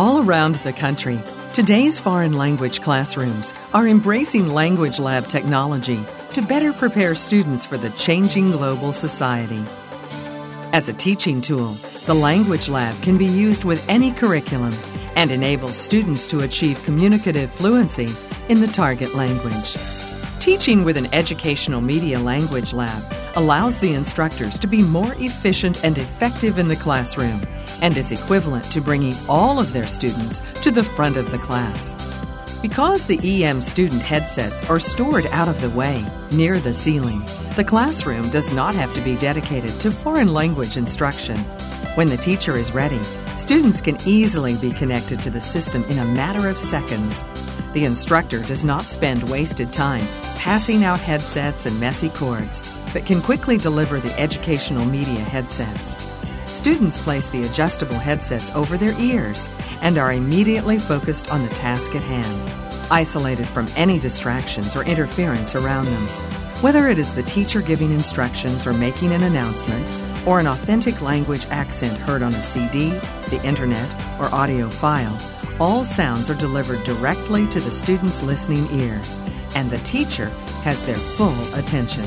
All around the country, today's foreign language classrooms are embracing Language Lab technology to better prepare students for the changing global society. As a teaching tool, the Language Lab can be used with any curriculum and enables students to achieve communicative fluency in the target language. Teaching with an educational media language lab allows the instructors to be more efficient and effective in the classroom and is equivalent to bringing all of their students to the front of the class. Because the EM student headsets are stored out of the way, near the ceiling, the classroom does not have to be dedicated to foreign language instruction. When the teacher is ready, students can easily be connected to the system in a matter of seconds. The instructor does not spend wasted time passing out headsets and messy cords, but can quickly deliver the educational media headsets. Students place the adjustable headsets over their ears and are immediately focused on the task at hand, isolated from any distractions or interference around them. Whether it is the teacher giving instructions or making an announcement, or an authentic language accent heard on a CD, the internet, or audio file, all sounds are delivered directly to the students' listening ears, and the teacher has their full attention.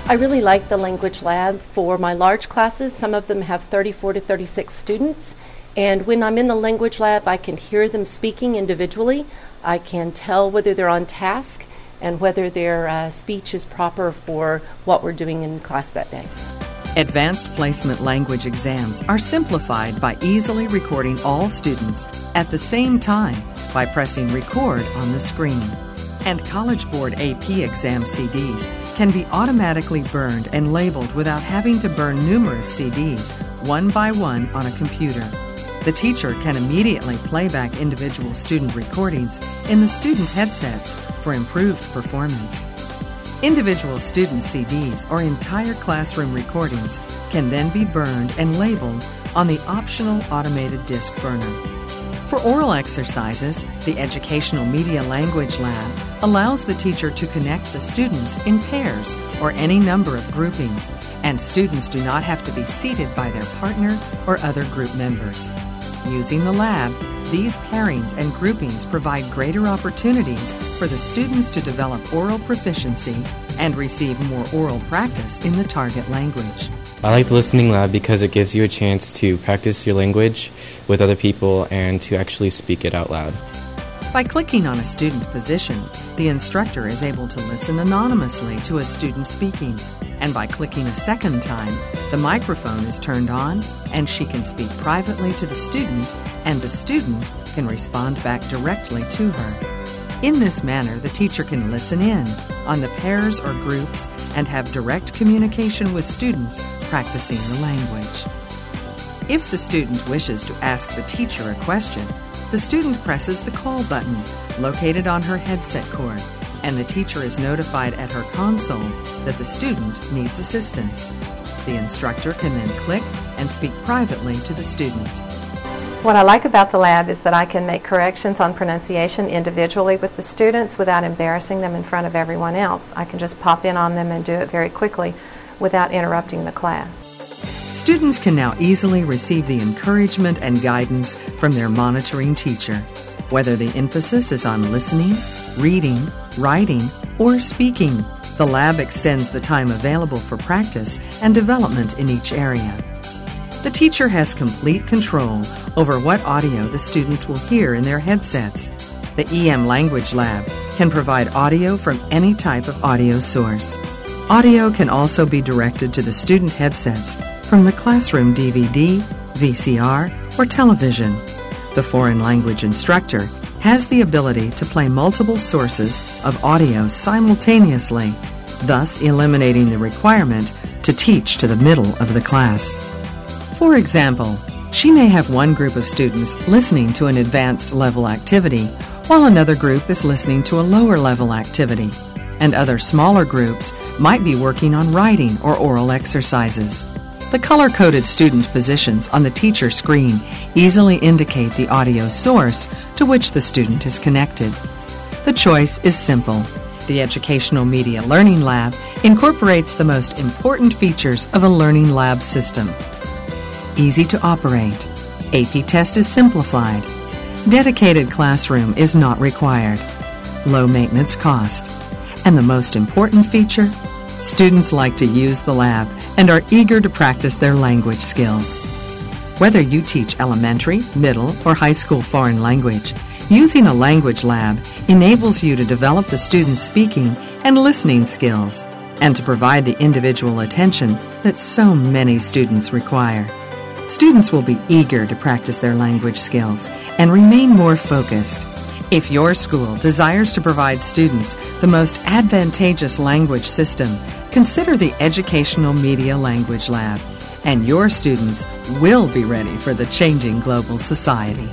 I really like the Language Lab for my large classes. Some of them have 34 to 36 students, and when I'm in the Language Lab, I can hear them speaking individually. I can tell whether they're on task and whether their speech is proper for what we're doing in class that day. Advanced placement language exams are simplified by easily recording all students at the same time by pressing record on the screen. And College Board AP exam CDs can be automatically burned and labeled without having to burn numerous CDs one by one on a computer. The teacher can immediately play back individual student recordings in the student headsets for improved performance. Individual student CDs or entire classroom recordings can then be burned and labeled on the optional automated disc burner. For oral exercises, the Educational Media Language Lab allows the teacher to connect the students in pairs or any number of groupings, and students do not have to be seated by their partner or other group members. Using the lab, these pairings and groupings provide greater opportunities for the students to develop oral proficiency and receive more oral practice in the target language. I like the listening lab because it gives you a chance to practice your language with other people and to actually speak it out loud. By clicking on a student position, the instructor is able to listen anonymously to a student speaking, and by clicking a second time, the microphone is turned on and she can speak privately to the student, and the student can respond back directly to her. In this manner, the teacher can listen in on the pairs or groups and have direct communication with students practicing the language. If the student wishes to ask the teacher a question, the student presses the call button located on her headset cord, and the teacher is notified at her console that the student needs assistance. The instructor can then click and speak privately to the student. What I like about the lab is that I can make corrections on pronunciation individually with the students without embarrassing them in front of everyone else. I can just pop in on them and do it very quickly without interrupting the class. Students can now easily receive the encouragement and guidance from their monitoring teacher, whether the emphasis is on listening, reading, writing, or speaking. The lab extends the time available for practice and development in each area. The teacher has complete control over what audio the students will hear in their headsets. The EM Language Lab can provide audio from any type of audio source. Audio can also be directed to the student headsets from the classroom DVD, VCR, or television. The foreign language instructor has the ability to play multiple sources of audio simultaneously, thus eliminating the requirement to teach to the middle of the class. For example, she may have one group of students listening to an advanced level activity, while another group is listening to a lower level activity, and other smaller groups might be working on writing or oral exercises. The color-coded student positions on the teacher screen easily indicate the audio source to which the student is connected. The choice is simple. The Educational Media Learning Lab incorporates the most important features of a learning lab system. Easy to operate. AP test is simplified. Dedicated classroom is not required. Low maintenance cost. And the most important feature? Students like to use the lab and are eager to practice their language skills. Whether you teach elementary, middle, or high school foreign language, using a language lab enables you to develop the students' speaking and listening skills and to provide the individual attention that so many students require. Students will be eager to practice their language skills and remain more focused. If your school desires to provide students the most advantageous language system, consider the Educational Media Language Lab, and your students will be ready for the changing global society.